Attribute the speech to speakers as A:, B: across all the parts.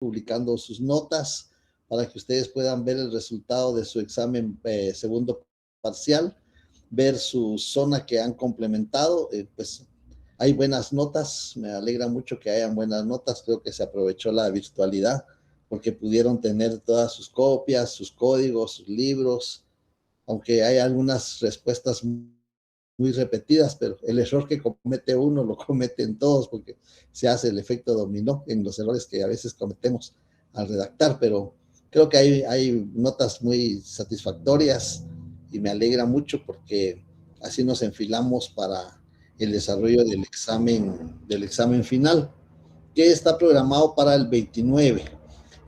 A: publicando sus notas para que ustedes puedan ver el resultado de su examen segundo parcial, ver su zona que han complementado. Pues hay buenas notas, me alegra mucho que hayan buenas notas, creo que se aprovechó la virtualidad porque pudieron tener todas sus copias, sus códigos, sus libros, aunque hay algunas respuestas muy repetidas, pero el error que comete uno lo cometen todos porque se hace el efecto dominó en los errores que a veces cometemos al redactar, pero creo que hay notas muy satisfactorias y me alegra mucho porque así nos enfilamos para el desarrollo del examen final, que está programado para el 29.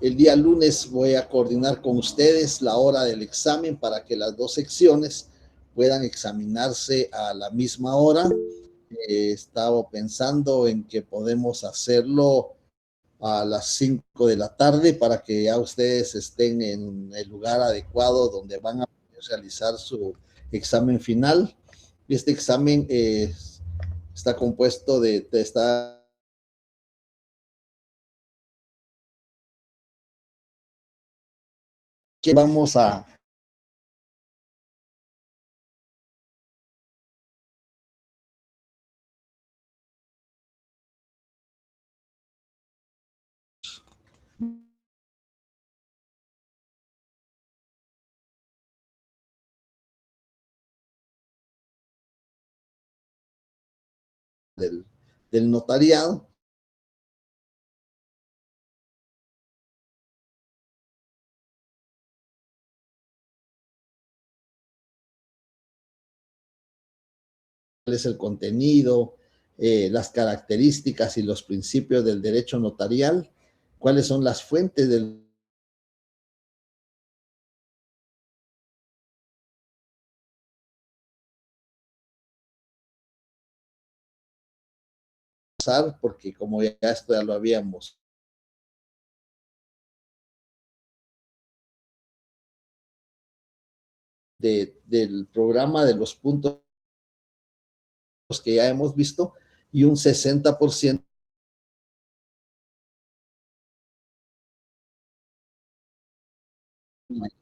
A: El día lunes voy a coordinar con ustedes la hora del examen para que las dos secciones puedan examinarse a la misma hora. Estaba pensando en que podemos hacerlo a las 5 de la tarde para que ya ustedes estén en el lugar adecuado donde van a realizar su examen final. Este examen está compuesto de esta que vamos a del notariado. ¿Cuál es el contenido, las características y los principios del derecho notarial? ¿Cuáles son las fuentes del porque como ya esto ya lo habíamos del programa de los puntos que ya hemos visto y un 60%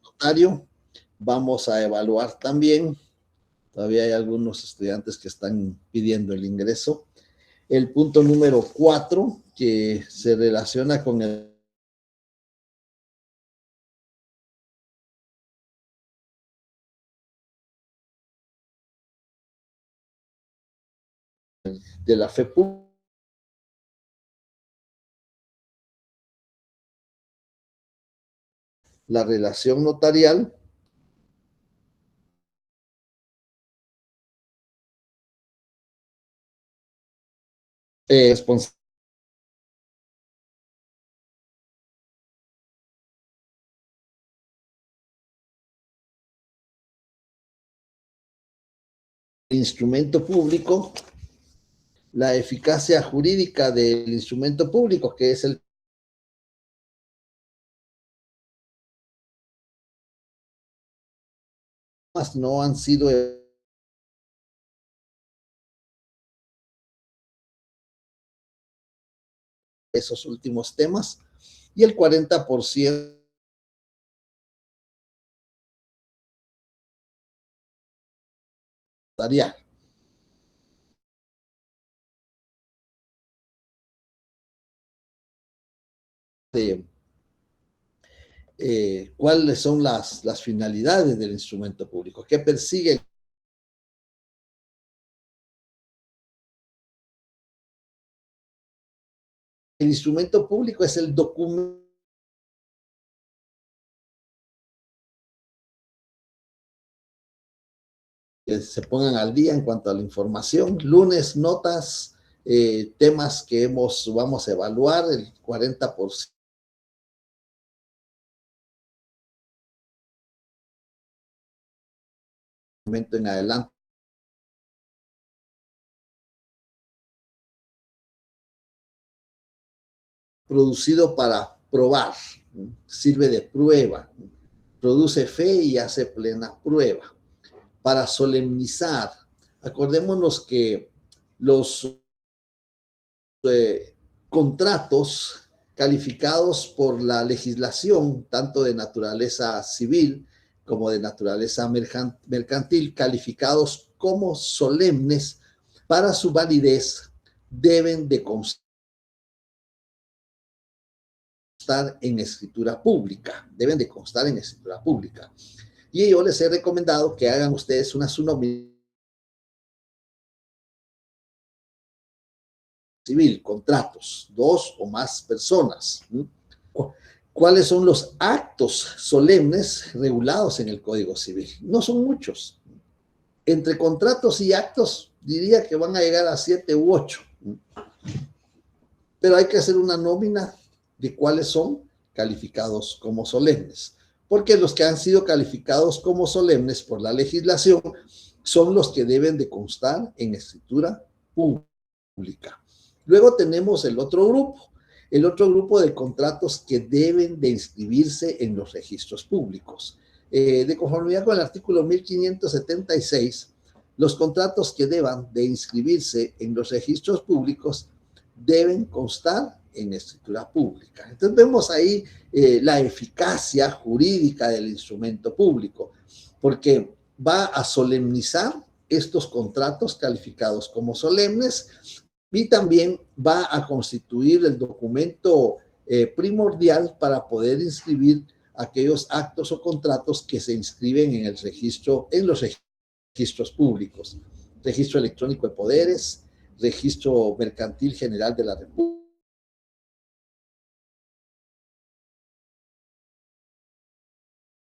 A: notario. Vamos a evaluar también, todavía hay algunos estudiantes que están pidiendo el ingreso, el punto número 4 que se relaciona con el de la fe pública, la relación notarial, responsabilidad, instrumento público, la eficacia jurídica del instrumento público, que es el más no han sido esos últimos temas, y el 40% tarea. De cuáles son las finalidades del instrumento público, qué persigue. El instrumento público es el documento que se pongan al día en cuanto a la información. Lunes, notas, temas que vamos a evaluar, el 40% en adelante, producido para probar, sirve de prueba, produce fe y hace plena prueba. Para solemnizar, acordémonos que los contratos calificados por la legislación, tanto de naturaleza civil como de naturaleza mercantil, calificados como solemnes, para su validez deben de constar en escritura pública, deben de constar en escritura pública. Y yo les he recomendado que hagan ustedes una SUNOMI civil, contratos, 2 o más personas. ¿Cuáles son los actos solemnes regulados en el Código Civil? No son muchos. Entre contratos y actos, diría que van a llegar a 7 u 8. Pero hay que hacer una nómina de cuáles son calificados como solemnes. Porque los que han sido calificados como solemnes por la legislación son los que deben de constar en escritura pública. Luego tenemos el otro grupo de contratos que deben de inscribirse en los registros públicos. De conformidad con el artículo 1576, los contratos que deban de inscribirse en los registros públicos deben constar en escritura pública. Entonces vemos ahí la eficacia jurídica del instrumento público, porque va a solemnizar estos contratos calificados como solemnes y también va a constituir el documento primordial para poder inscribir aquellos actos o contratos que se inscriben en el registro, en los registros públicos. Registro electrónico de poderes, registro mercantil general de la República,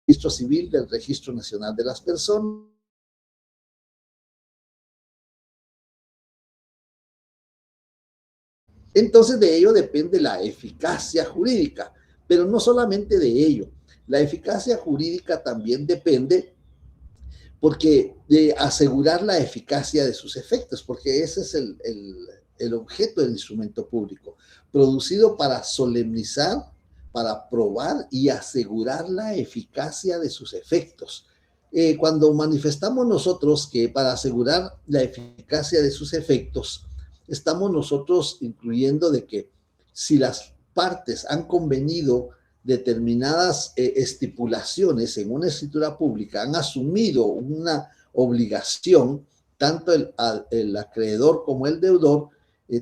A: registro civil del Registro Nacional de las Personas. Entonces de ello depende la eficacia jurídica, pero no solamente de ello. La eficacia jurídica también depende porque de asegurar la eficacia de sus efectos, porque ese es el objeto del instrumento público, producido para solemnizar, para probar y asegurar la eficacia de sus efectos. Cuando manifestamos nosotros que para asegurar la eficacia de sus efectos, estamos nosotros incluyendo de que si las partes han convenido determinadas estipulaciones en una escritura pública, han asumido una obligación, tanto el acreedor como el deudor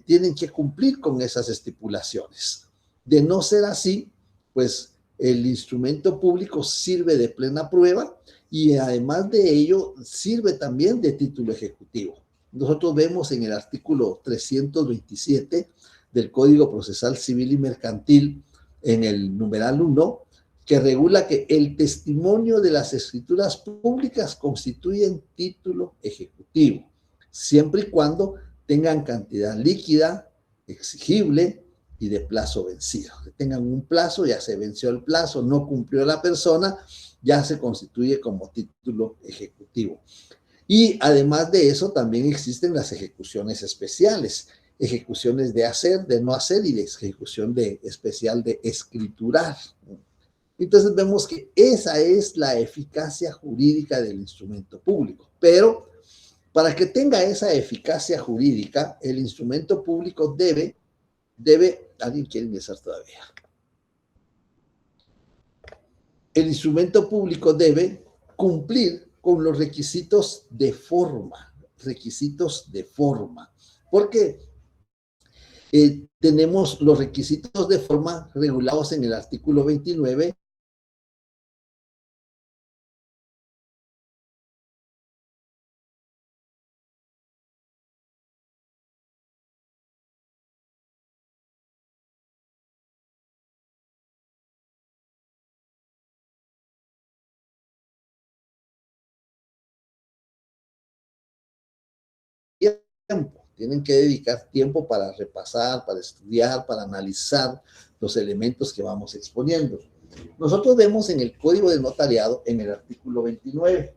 A: tienen que cumplir con esas estipulaciones. De no ser así, pues el instrumento público sirve de plena prueba y además de ello sirve también de título ejecutivo. Nosotros vemos en el artículo 327 del Código Procesal Civil y Mercantil, en el numeral 1, que regula que el testimonio de las escrituras públicas constituyen título ejecutivo, siempre y cuando tengan cantidad líquida, exigible y de plazo vencido. Que tengan un plazo, ya se venció el plazo, no cumplió la persona, ya se constituye como título ejecutivo. Y además de eso, también existen las ejecuciones especiales, ejecuciones de hacer, de no hacer y de ejecución especial de escriturar. Entonces vemos que esa es la eficacia jurídica del instrumento público. Pero para que tenga esa eficacia jurídica, el instrumento público debe, ¿alguien quiere ingresar todavía? El instrumento público debe cumplir con los requisitos de forma, porque tenemos los requisitos de forma regulados en el artículo 29 tiempo. Tienen que dedicar tiempo para repasar, para estudiar, para analizar los elementos que vamos exponiendo. Nosotros vemos en el Código de Notariado, en el artículo 29.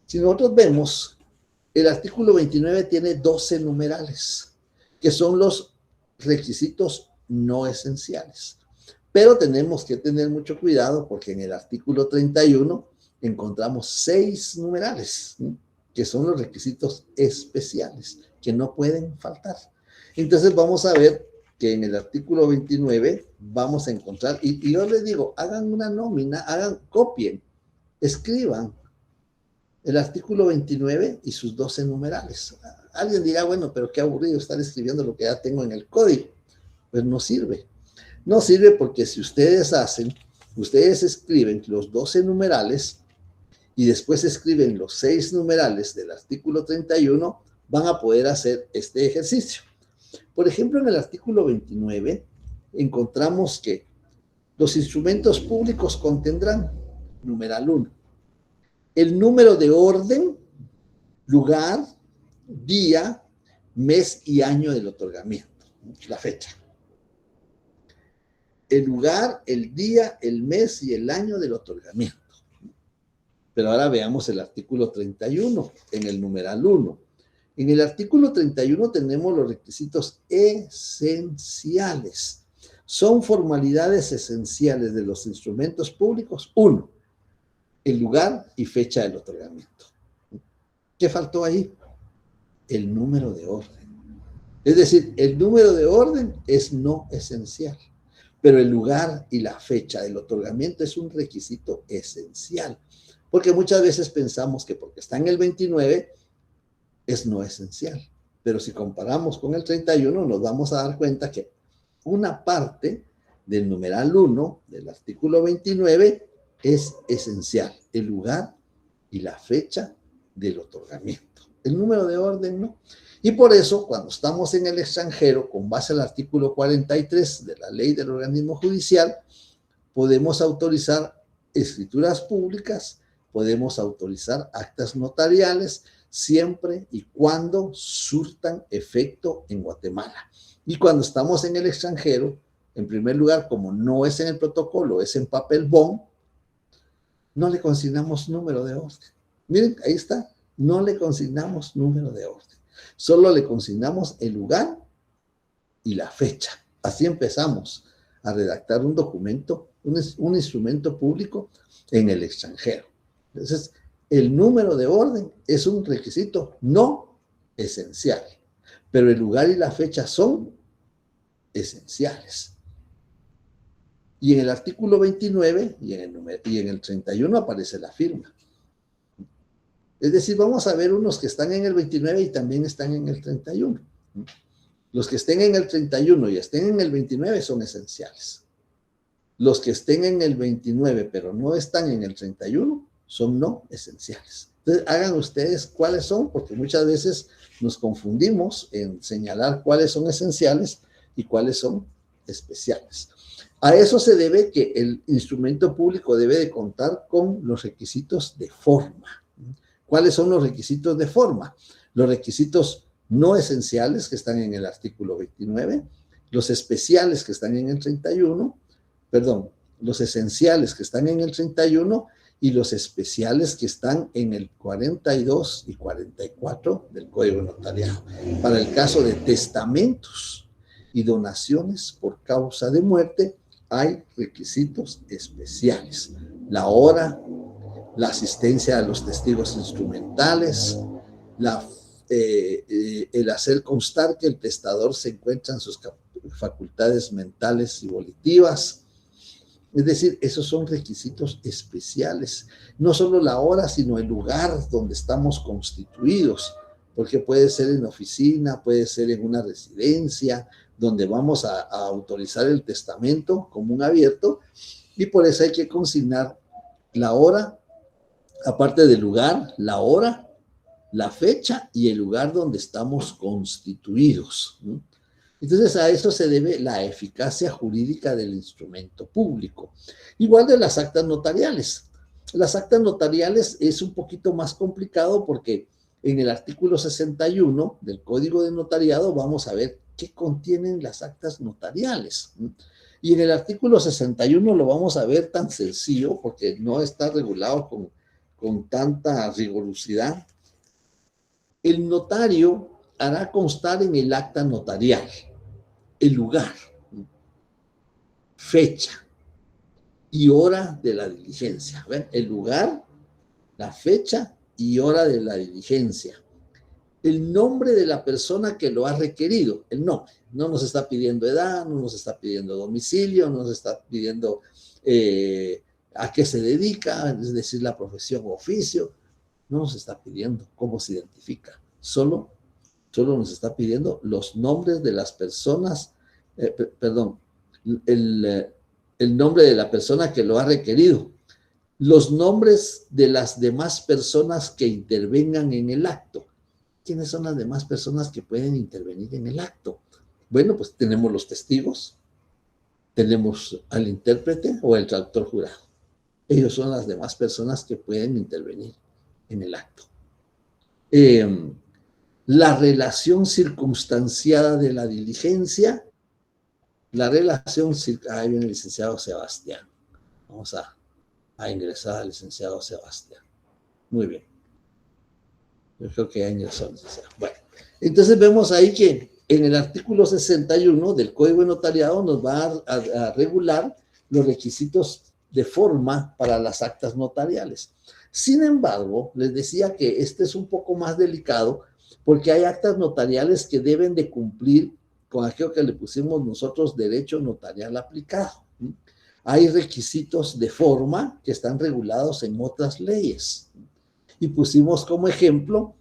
A: Si nosotros vemos, el artículo 29 tiene 12 numerales, que son los requisitos no esenciales. Pero tenemos que tener mucho cuidado porque en el artículo 31 encontramos 6 numerales, ¿sí?, que son los requisitos especiales, que no pueden faltar. Entonces vamos a ver que en el artículo 29 vamos a encontrar, y yo les digo, hagan una nómina, copien, escriban el artículo 29 y sus 12 numerales. Alguien dirá, bueno, pero qué aburrido estar escribiendo lo que ya tengo en el código. Pues no sirve. No sirve porque si ustedes escriben los 12 numerales y después escriben los 6 numerales del artículo 31, van a poder hacer este ejercicio. Por ejemplo, en el artículo 29 encontramos que los instrumentos públicos contendrán, numeral 1, el número de orden, lugar, día, mes y año del otorgamiento, la fecha. El lugar, el día, el mes y el año del otorgamiento. Pero ahora veamos el artículo 31 en el numeral 1. En el artículo 31 tenemos los requisitos esenciales. Son formalidades esenciales de los instrumentos públicos. 1, el lugar y fecha del otorgamiento. ¿Qué faltó ahí? El número de orden. Es decir, el número de orden es no esencial, pero el lugar y la fecha del otorgamiento es un requisito esencial, porque muchas veces pensamos que porque está en el 29 es no esencial, pero si comparamos con el 31 nos vamos a dar cuenta que una parte del numeral 1 del artículo 29 es esencial, el lugar y la fecha del otorgamiento. El número de orden no. Y por eso, cuando estamos en el extranjero, con base al artículo 43 de la Ley del Organismo Judicial, podemos autorizar escrituras públicas, podemos autorizar actas notariales, siempre y cuando surtan efecto en Guatemala. Y cuando estamos en el extranjero, en primer lugar, como no es en el protocolo, es en papel bond, no le consignamos número de orden. Miren, ahí está, no le consignamos número de orden. Solo le consignamos el lugar y la fecha. Así empezamos a redactar un documento, un instrumento público en el extranjero. Entonces, el número de orden es un requisito no esencial, pero el lugar y la fecha son esenciales. Y en el artículo 29 y en el 31 aparece la firma. Es decir, vamos a ver unos que están en el 29 y también están en el 31. Los que estén en el 31 y estén en el 29 son esenciales. Los que estén en el 29 pero no están en el 31 son no esenciales. Entonces, hagan ustedes cuáles son, porque muchas veces nos confundimos en señalar cuáles son esenciales y cuáles son especiales. A eso se debe que el instrumento público debe de contar con los requisitos de forma. ¿Cuáles son los requisitos de forma? Los requisitos no esenciales que están en el artículo 29, los especiales que están en el 31, los esenciales que están en el 31 y los especiales que están en el 42 y 44 del Código Notariado. Para el caso de testamentos y donaciones por causa de muerte, hay requisitos especiales. La hora, la asistencia a los testigos instrumentales, el hacer constar que el testador se encuentra en sus facultades mentales y volitivas. Es decir, esos son requisitos especiales. No solo la hora, sino el lugar donde estamos constituidos, porque puede ser en oficina, puede ser en una residencia, donde vamos a autorizar el testamento común abierto, y por eso hay que consignar la hora, aparte del lugar, la hora, la fecha y el lugar donde estamos constituidos, ¿no? Entonces, a eso se debe la eficacia jurídica del instrumento público. Igual de las actas notariales. Las actas notariales es un poquito más complicado porque en el artículo 61 del Código de Notariado vamos a ver qué contienen las actas notariales. Y en el artículo 61 lo vamos a ver tan sencillo porque no está regulado con tanta rigurosidad. El notario hará constar en el acta notarial el lugar, fecha y hora de la diligencia. ¿Ven? El lugar, la fecha y hora de la diligencia. El nombre de la persona que lo ha requerido, el nombre, No nos está pidiendo edad, no nos está pidiendo domicilio, no nos está pidiendo a qué se dedica, es decir, la profesión o oficio. No nos está pidiendo cómo se identifica. Solo nos está pidiendo los nombres de las personas, perdón, el nombre de la persona que lo ha requerido, los nombres de las demás personas que intervengan en el acto. ¿Quiénes son las demás personas que pueden intervenir en el acto? Bueno, pues tenemos los testigos, tenemos al intérprete o el traductor jurado. Ellos son las demás personas que pueden intervenir en el acto. La relación circunstanciada de la diligencia, ahí viene el licenciado Sebastián. Vamos a ingresar al licenciado Sebastián. Muy bien. Yo creo que ya ingresó el licenciado. Bueno, entonces vemos ahí que en el artículo 61 del Código de Notariado nos va a regular los requisitos de forma para las actas notariales. Sin embargo, les decía que este es un poco más delicado porque hay actas notariales que deben de cumplir con aquello que le pusimos nosotros derecho notarial aplicado. Hay requisitos de forma que están regulados en otras leyes. Y pusimos como ejemplo,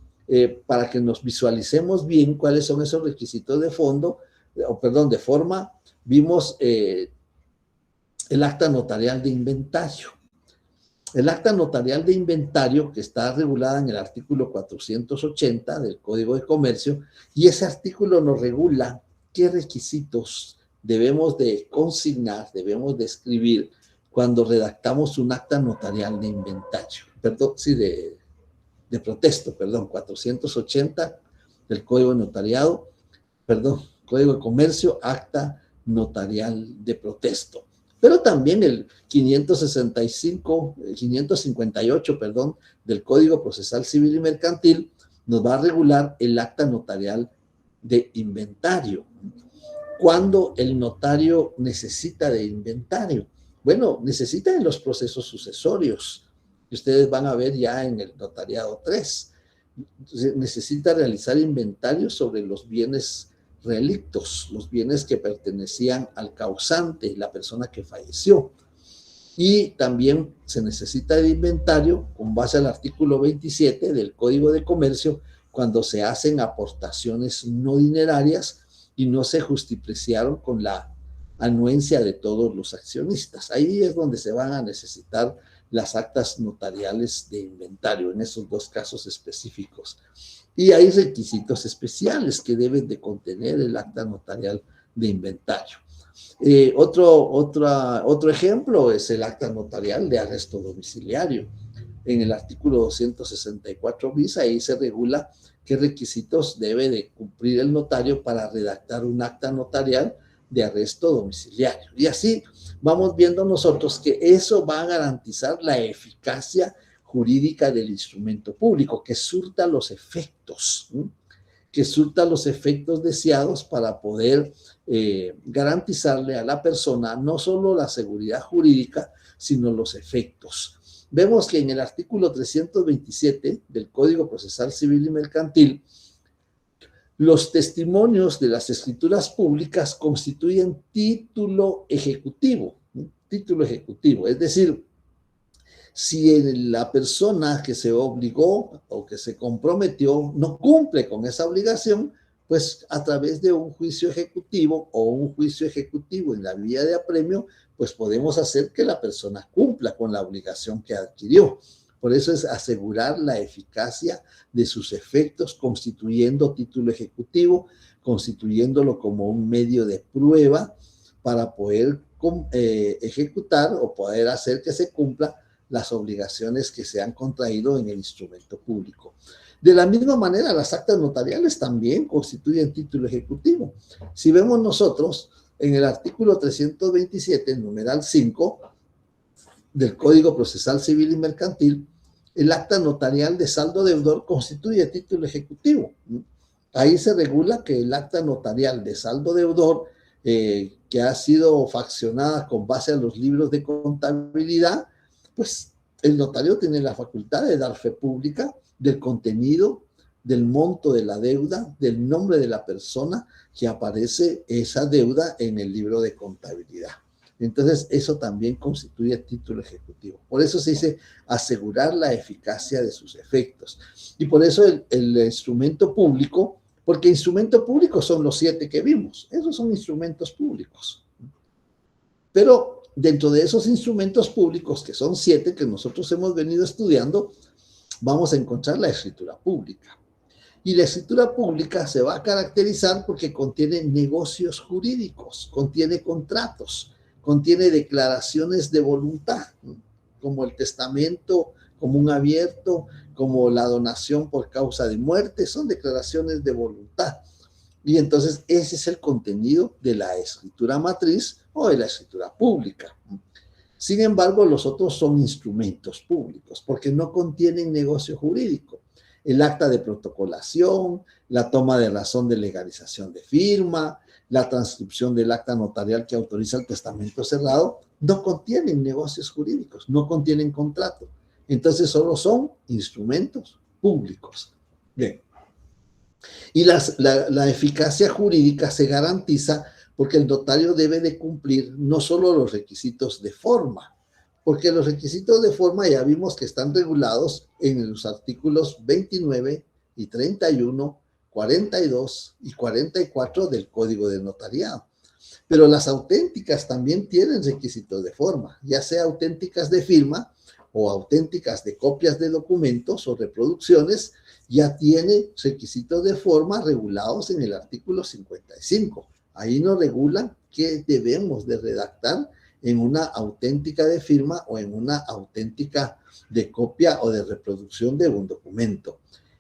A: para que nos visualicemos bien cuáles son esos requisitos de de forma, vimos el acta notarial de inventario. El acta notarial de inventario, que está regulada en el artículo 480 del Código de Comercio, y ese artículo nos regula qué requisitos debemos de consignar, debemos de escribir cuando redactamos un acta notarial de inventario. Perdón, sí, de protesto, 480 del Código de Notariado, Código de Comercio, acta notarial de protesto. Pero también el 558, del Código Procesal Civil y Mercantil nos va a regular el acta notarial de inventario. ¿Cuándo el notario necesita de inventario? Bueno, necesita en los procesos sucesorios, que ustedes van a ver ya en el notariado 3. Necesita realizar inventario sobre los bienes relictos, los bienes que pertenecían al causante, la persona que falleció. Y también se necesita de inventario con base al artículo 27 del Código de Comercio cuando se hacen aportaciones no dinerarias y no se justipreciaron con la anuencia de todos los accionistas. Ahí es donde se van a necesitar las actas notariales de inventario, en esos dos casos específicos. Y hay requisitos especiales que deben de contener el acta notarial de inventario. Otro ejemplo es el acta notarial de arresto domiciliario. En el artículo 264 bis, ahí se regula qué requisitos debe de cumplir el notario para redactar un acta notarial de arresto domiciliario. Y así vamos viendo nosotros que eso va a garantizar la eficacia jurídica del instrumento público, que surta los efectos, deseados para poder garantizarle a la persona no solo la seguridad jurídica, sino los efectos. Vemos que en el artículo 327 del Código Procesal Civil y Mercantil, los testimonios de las escrituras públicas constituyen título ejecutivo, es decir, si la persona que se obligó o que se comprometió no cumple con esa obligación, pues a través de un juicio ejecutivo o un juicio ejecutivo en la vía de apremio, pues podemos hacer que la persona cumpla con la obligación que adquirió. Por eso es asegurar la eficacia de sus efectos constituyendo título ejecutivo, constituyéndolo como un medio de prueba para poder ejecutar o poder hacer que se cumpla las obligaciones que se han contraído en el instrumento público. De la misma manera, las actas notariales también constituyen título ejecutivo. Si vemos nosotros en el artículo 327, numeral 5, del Código Procesal Civil y Mercantil, el acta notarial de saldo deudor constituye título ejecutivo. Ahí se regula que el acta notarial de saldo deudor, que ha sido faccionada con base a los libros de contabilidad, pues el notario tiene la facultad de dar fe pública del contenido del monto de la deuda, del nombre de la persona que aparece esa deuda en el libro de contabilidad. Entonces, eso también constituye título ejecutivo. Por eso se dice asegurar la eficacia de sus efectos. Y por eso el instrumento público, porque instrumento público son los 7 que vimos. Esos son instrumentos públicos. Pero dentro de esos instrumentos públicos, que son 7 que nosotros hemos venido estudiando, vamos a encontrar la escritura pública. Y la escritura pública se va a caracterizar porque contiene negocios jurídicos, contiene contratos, contiene declaraciones de voluntad, como el testamento común abierto, como la donación por causa de muerte, son declaraciones de voluntad. Y entonces ese es el contenido de la escritura matriz o de la escritura pública. Sin embargo, los otros son instrumentos públicos porque no contienen negocio jurídico. El acta de protocolación, la toma de razón de legalización de firma, la transcripción del acta notarial que autoriza el testamento cerrado, no contienen negocios jurídicos, no contienen contrato. Entonces solo son instrumentos públicos. Bien. Y la eficacia jurídica se garantiza porque el notario debe de cumplir no solo los requisitos de forma, porque los requisitos de forma ya vimos que están regulados en los artículos 29 y 31, 42 y 44 del Código de Notariado. Pero las auténticas también tienen requisitos de forma, ya sea auténticas de firma o auténticas de copias de documentos o reproducciones, ya tiene requisitos de forma regulados en el artículo 55. Ahí nos regulan qué debemos de redactar en una auténtica de firma o en una auténtica de copia o de reproducción de un documento.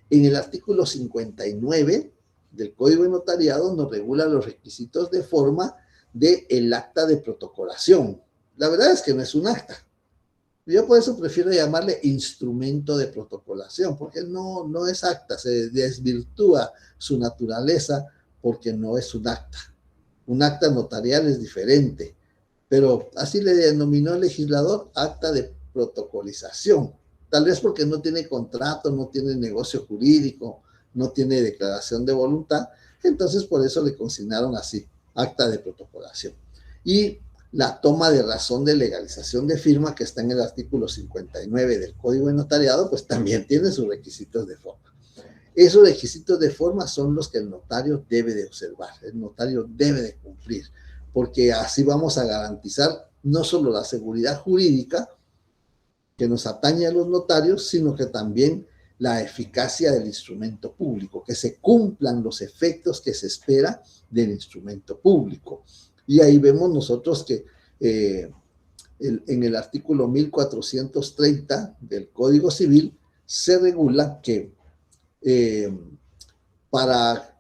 A: En el artículo 59 del Código de Notariado nos regula los requisitos de forma del acta de protocolación. La verdad es que no es un acta. Yo por eso prefiero llamarle instrumento de protocolación, porque no es acta, se desvirtúa su naturaleza porque no es un acta. Un acta notarial es diferente, pero así le denominó el legislador acta de protocolización. Tal vez porque no tiene contrato, no tiene negocio jurídico, no tiene declaración de voluntad, entonces por eso le consignaron así, acta de protocolación. Y la toma de razón de legalización de firma que está en el artículo 59 del Código de Notariado, pues también tiene sus requisitos de forma. Esos requisitos de forma son los que el notario debe de observar, el notario debe de cumplir, porque así vamos a garantizar no solo la seguridad jurídica que nos atañe a los notarios, sino que también la eficacia del instrumento público, que se cumplan los efectos que se espera del instrumento público. Y ahí vemos nosotros que en el artículo 1430 del Código Civil se regula que para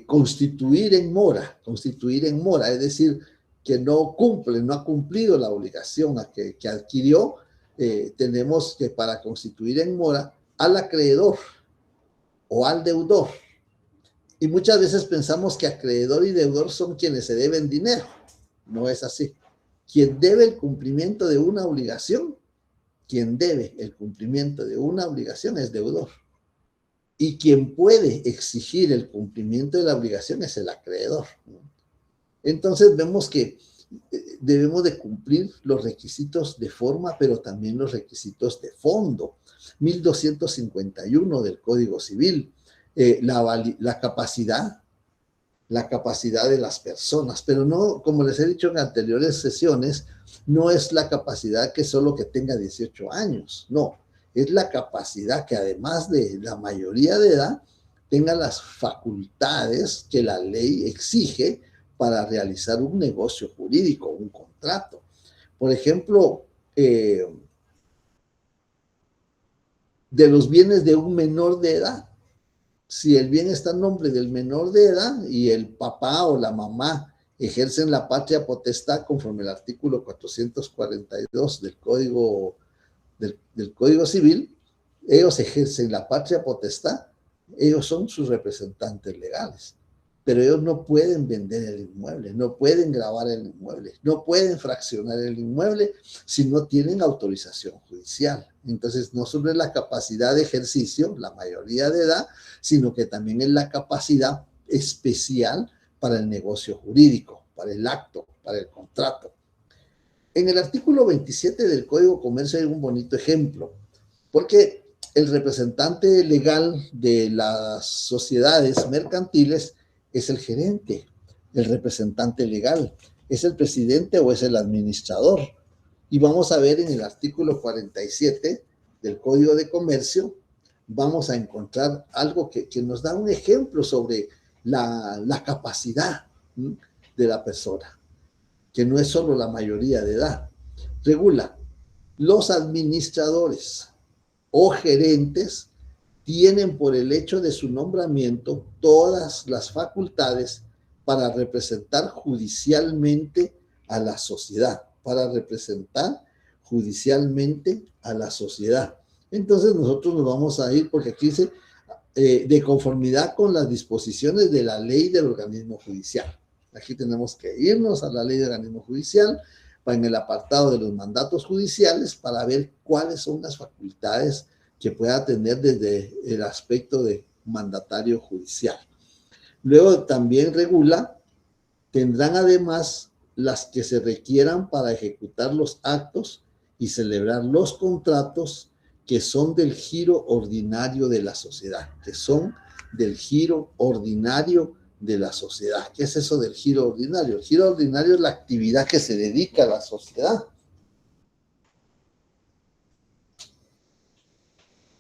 A: constituir en mora, es decir, que no cumple, no ha cumplido la obligación que adquirió, tenemos que para constituir en mora al acreedor o al deudor. Y muchas veces pensamos que acreedor y deudor son quienes se deben dinero. No es así. Quien debe el cumplimiento de una obligación, quien debe el cumplimiento de una obligación es deudor. Y quien puede exigir el cumplimiento de la obligación es el acreedor. Entonces vemos que debemos de cumplir los requisitos de forma, pero también los requisitos de fondo. 1251 del Código Civil, la capacidad de las personas, pero no, como les he dicho en anteriores sesiones, no es la capacidad que solo que tenga 18 años, no, es la capacidad que además de la mayoría de edad, tenga las facultades que la ley exige para realizar un negocio jurídico, un contrato. Por ejemplo, de los bienes de un menor de edad, si el bien está en nombre del menor de edad y el papá o la mamá ejercen la patria potestad conforme al artículo 442 del Código Civil, ellos ejercen la patria potestad, ellos son sus representantes legales. pero ellos no pueden vender el inmueble, no pueden grabar el inmueble, no pueden fraccionar el inmueble si no tienen autorización judicial. Entonces, no solo es la capacidad de ejercicio, la mayoría de edad, sino que también es la capacidad especial para el negocio jurídico, para el acto, para el contrato. En el artículo 27 del Código de Comercio hay un bonito ejemplo, porque el representante legal de las sociedades mercantiles es el gerente, el representante legal, es el presidente o es el administrador. Y vamos a ver en el artículo 47 del Código de Comercio, vamos a encontrar algo que nos da un ejemplo sobre la capacidad de la persona, que no es solo la mayoría de edad. Regula, los administradores o gerentes tienen por el hecho de su nombramiento todas las facultades para representar judicialmente a la sociedad, para representar judicialmente a la sociedad. Entonces nosotros nos vamos a ir, porque aquí dice, de conformidad con las disposiciones de la ley del organismo judicial. Aquí tenemos que irnos a la ley del organismo judicial, en el apartado de los mandatos judiciales, para ver cuáles son las facultades que pueda tener desde el aspecto de mandatario judicial. Luego también regula, tendrán además las que se requieran para ejecutar los actos y celebrar los contratos que son del giro ordinario de la sociedad, que son del giro ordinario de la sociedad. ¿Qué es eso del giro ordinario? El giro ordinario es la actividad que se dedica a la sociedad.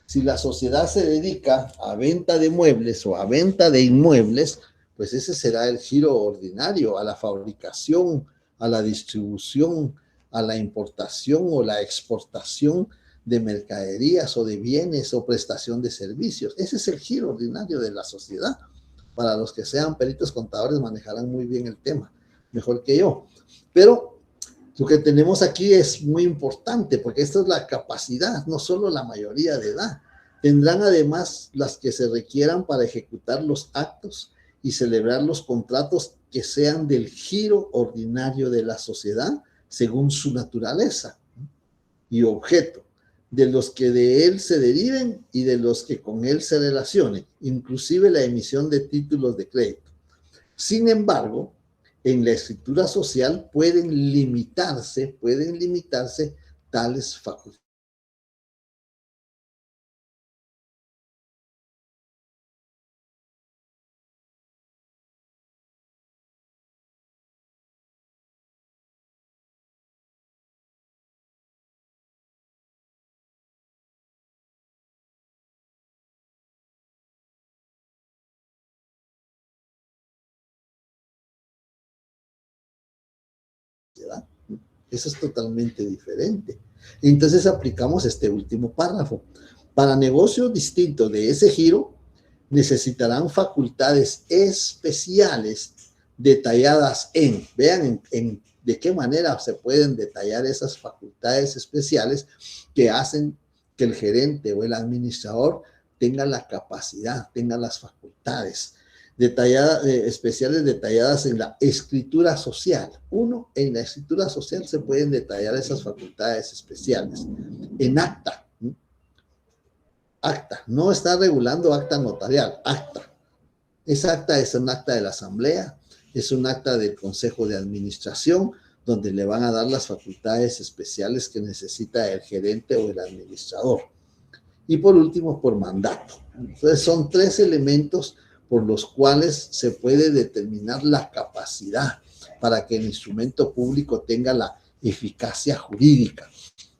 A: Si la sociedad se dedica a venta de muebles o a venta de inmuebles, pues ese será el giro ordinario, a la fabricación, a la distribución, a la importación o la exportación de mercaderías o de bienes o prestación de servicios. Ese es el giro ordinario de la sociedad. Para los que sean peritos contadores manejarán muy bien el tema, mejor que yo. Pero lo que tenemos aquí es muy importante, porque esta es la capacidad, no solo la mayoría de edad. Tendrán además las que se requieran para ejecutar los actos y celebrar los contratos que sean del giro ordinario de la sociedad según su naturaleza y objeto, de los que de él se deriven y de los que con él se relacionen, inclusive la emisión de títulos de crédito. Sin embargo, en la escritura social pueden limitarse tales facultades. Eso es totalmente diferente. Entonces aplicamos este último párrafo. Para negocios distintos de ese giro, necesitarán facultades especiales detalladas vean de qué manera se pueden detallar esas facultades especiales que hacen que el gerente o el administrador tenga la capacidad, tenga las facultades especiales detalladas en la escritura social. En la escritura social se pueden detallar esas facultades especiales. En acta. Acta. No está regulando acta notarial. Acta. Esa acta es un acta de la asamblea, es un acta del consejo de administración, donde le van a dar las facultades especiales que necesita el gerente o el administrador. Y por último, por mandato. Entonces, son 3 elementos por los cuales se puede determinar la capacidad para que el instrumento público tenga la eficacia jurídica.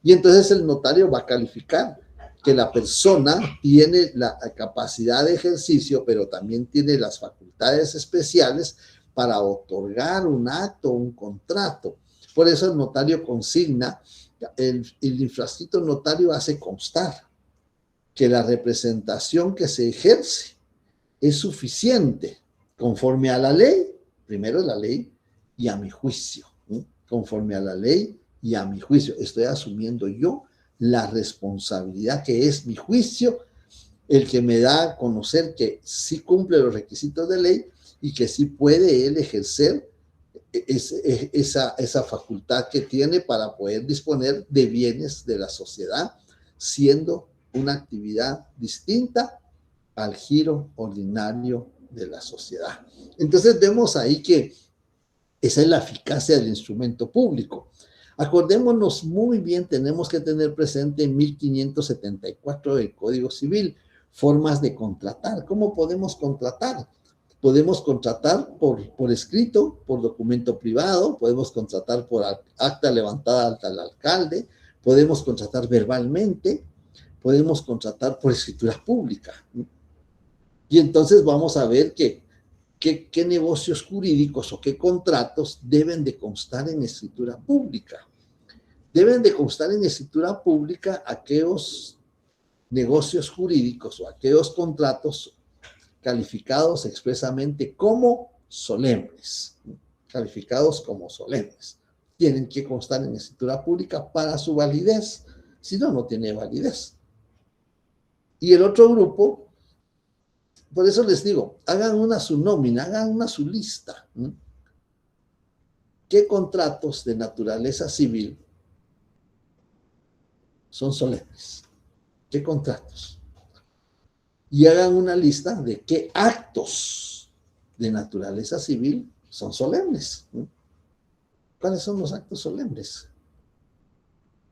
A: Y entonces el notario va a calificar que la persona tiene la capacidad de ejercicio, pero también tiene las facultades especiales para otorgar un acto, un contrato. Por eso el notario consigna, el infrascrito notario hace constar que la representación que se ejerce es suficiente conforme a la ley, primero la ley, y a mi juicio, ¿sí? Conforme a la ley y a mi juicio. Estoy asumiendo yo la responsabilidad que es mi juicio, el que me da a conocer que sí cumple los requisitos de ley y que sí puede él ejercer esa facultad que tiene para poder disponer de bienes de la sociedad, siendo una actividad distinta al giro ordinario de la sociedad. Entonces vemos ahí que esa es la eficacia del instrumento público. Acordémonos muy bien, tenemos que tener presente en 1574 del Código Civil, formas de contratar. ¿Cómo podemos contratar? Podemos contratar por escrito, por documento privado, podemos contratar por acta levantada al alcalde, podemos contratar verbalmente, podemos contratar por escritura pública. Y entonces vamos a ver qué negocios jurídicos o qué contratos deben de constar en escritura pública. Deben de constar en escritura pública aquellos negocios jurídicos o aquellos contratos calificados expresamente como solemnes, calificados como solemnes. Tienen que constar en escritura pública para su validez, si no, no tiene validez. Y el otro grupo, por eso les digo, hagan una su nómina, hagan una su lista. ¿Qué contratos de naturaleza civil son solemnes? ¿Qué contratos? Y hagan una lista de qué actos de naturaleza civil son solemnes. ¿Cuáles son los actos solemnes?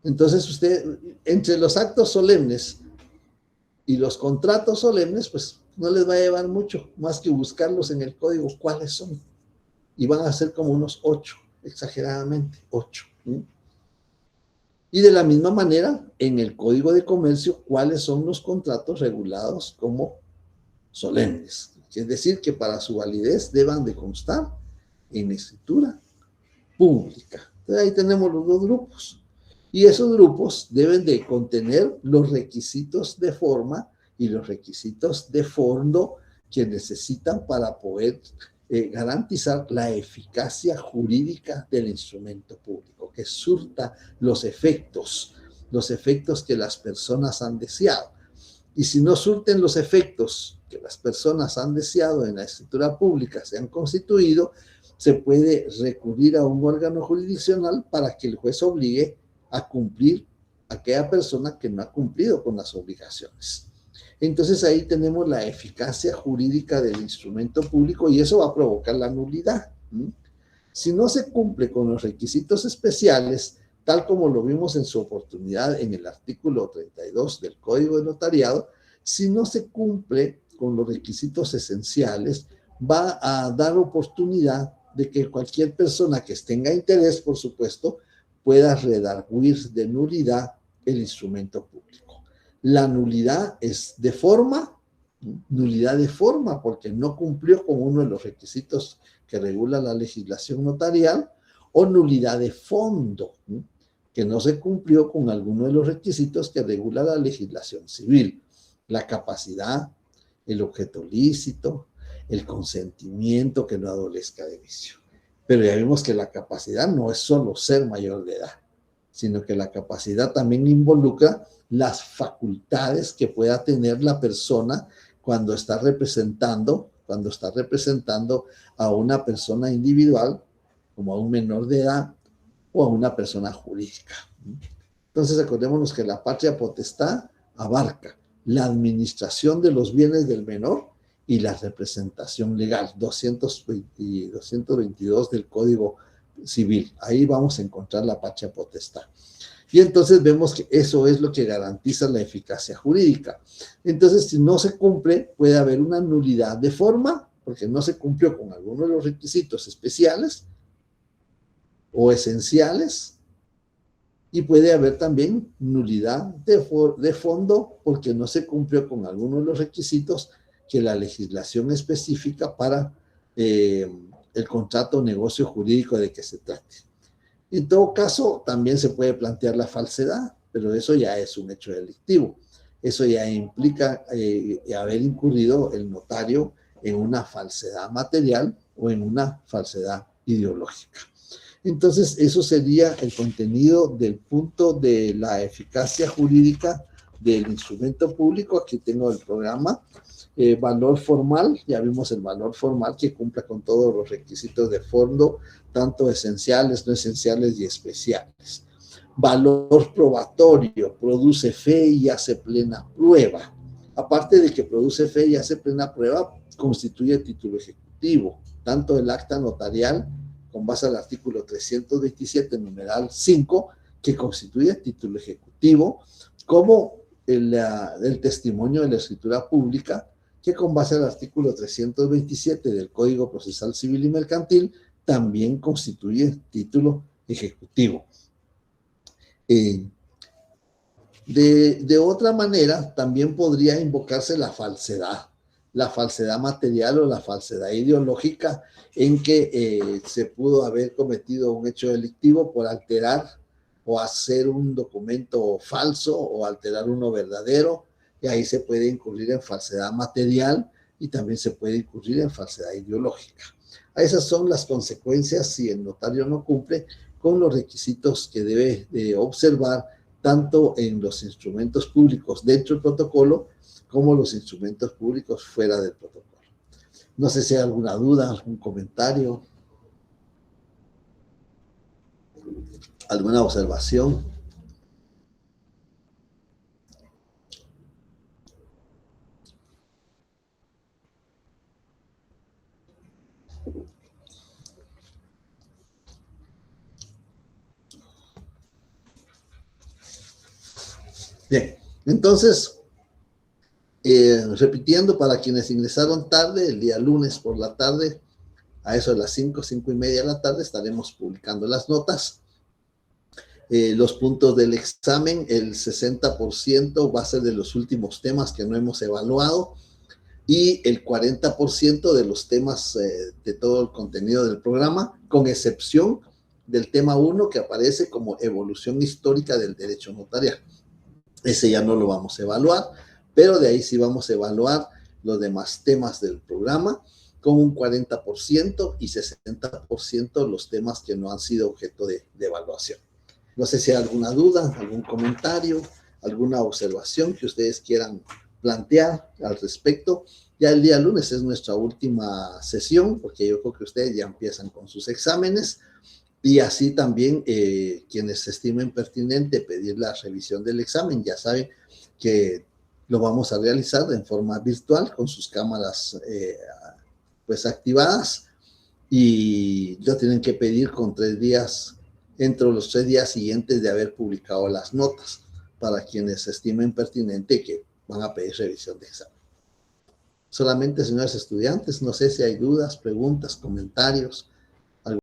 A: Entonces usted, entre los actos solemnes y los contratos solemnes, pues no les va a llevar mucho más que buscarlos en el código cuáles son. Y van a ser como unos 8, exageradamente, 8. Y de la misma manera, en el Código de Comercio, cuáles son los contratos regulados como solemnes. Es decir, que para su validez deban de constar en escritura pública. Entonces, ahí tenemos los dos grupos. Y esos grupos deben de contener los requisitos de forma y los requisitos de fondo que necesitan para poder garantizar la eficacia jurídica del instrumento público, que surta los efectos que las personas han deseado. Y si no surten los efectos que las personas han deseado en la escritura pública, se han constituido, se puede recurrir a un órgano jurisdiccional para que el juez obligue a cumplir a aquella persona que no ha cumplido con las obligaciones. Entonces ahí tenemos la eficacia jurídica del instrumento público y eso va a provocar la nulidad. Si no se cumple con los requisitos especiales, tal como lo vimos en su oportunidad en el artículo 32 del Código de Notariado, si no se cumple con los requisitos esenciales, va a dar oportunidad de que cualquier persona que tenga interés, por supuesto, pueda redarguir de nulidad el instrumento público. La nulidad es de forma, nulidad de forma, porque no cumplió con uno de los requisitos que regula la legislación notarial, o nulidad de fondo, que no se cumplió con alguno de los requisitos que regula la legislación civil, la capacidad, el objeto lícito, el consentimiento que no adolezca de vicio. Pero ya vimos que la capacidad no es solo ser mayor de edad, sino que la capacidad también involucra las facultades que pueda tener la persona cuando está representando a una persona individual, como a un menor de edad o a una persona jurídica. Entonces acordémonos que la patria potestad abarca la administración de los bienes del menor y la representación legal, 222 del Código Civil. Ahí vamos a encontrar la patria potestad. Y entonces vemos que eso es lo que garantiza la eficacia jurídica. Entonces, si no se cumple, puede haber una nulidad de forma, porque no se cumplió con alguno de los requisitos especiales o esenciales, y puede haber también nulidad de fondo, porque no se cumplió con alguno de los requisitos que la legislación específica para el contrato o negocio jurídico de que se trate. En todo caso, también se puede plantear la falsedad, pero eso ya es un hecho delictivo. Eso ya implica haber incurrido el notario en una falsedad material o en una falsedad ideológica. Entonces, eso sería el contenido del punto de la eficacia jurídica del instrumento público. Aquí tengo el programa. Valor formal, ya vimos el valor formal que cumpla con todos los requisitos de fondo, tanto esenciales, no esenciales y especiales. Valor probatorio, produce fe y hace plena prueba. Aparte de que produce fe y hace plena prueba, constituye título ejecutivo, tanto el acta notarial, con base al artículo 327, numeral 5, que constituye título ejecutivo, como el testimonio de la escritura pública, que con base al artículo 327 del Código Procesal Civil y Mercantil, también constituye título ejecutivo. De otra manera, también podría invocarse la falsedad material o la falsedad ideológica, en que se pudo haber cometido un hecho delictivo por alterar o hacer un documento falso o alterar uno verdadero, y ahí se puede incurrir en falsedad material y también se puede incurrir en falsedad ideológica. Esas son las consecuencias si el notario no cumple con los requisitos que debe de observar tanto en los instrumentos públicos dentro del protocolo como los instrumentos públicos fuera del protocolo. No sé si hay alguna duda, algún comentario, alguna observación. Bien, entonces, repitiendo, para quienes ingresaron tarde, el día lunes por la tarde, a eso de las 5:30 de la tarde, estaremos publicando las notas. Los puntos del examen, el 60% va a ser de los últimos temas que no hemos evaluado y el 40% de los temas de todo el contenido del programa, con excepción del tema 1 que aparece como evolución histórica del derecho notarial. Ese ya no lo vamos a evaluar, pero de ahí sí vamos a evaluar los demás temas del programa, con un 40% y 60% los temas que no han sido objeto de evaluación. No sé si hay alguna duda, algún comentario, alguna observación que ustedes quieran plantear al respecto. Ya el día lunes es nuestra última sesión, porque yo creo que ustedes ya empiezan con sus exámenes, y así también quienes estimen pertinente pedir la revisión del examen, ya saben que lo vamos a realizar en forma virtual con sus cámaras pues activadas, y lo tienen que pedir con 3 días, entre los 3 días siguientes de haber publicado las notas, para quienes estimen pertinente que van a pedir revisión de examen. Solamente, señores estudiantes, no sé si hay dudas, preguntas, comentarios,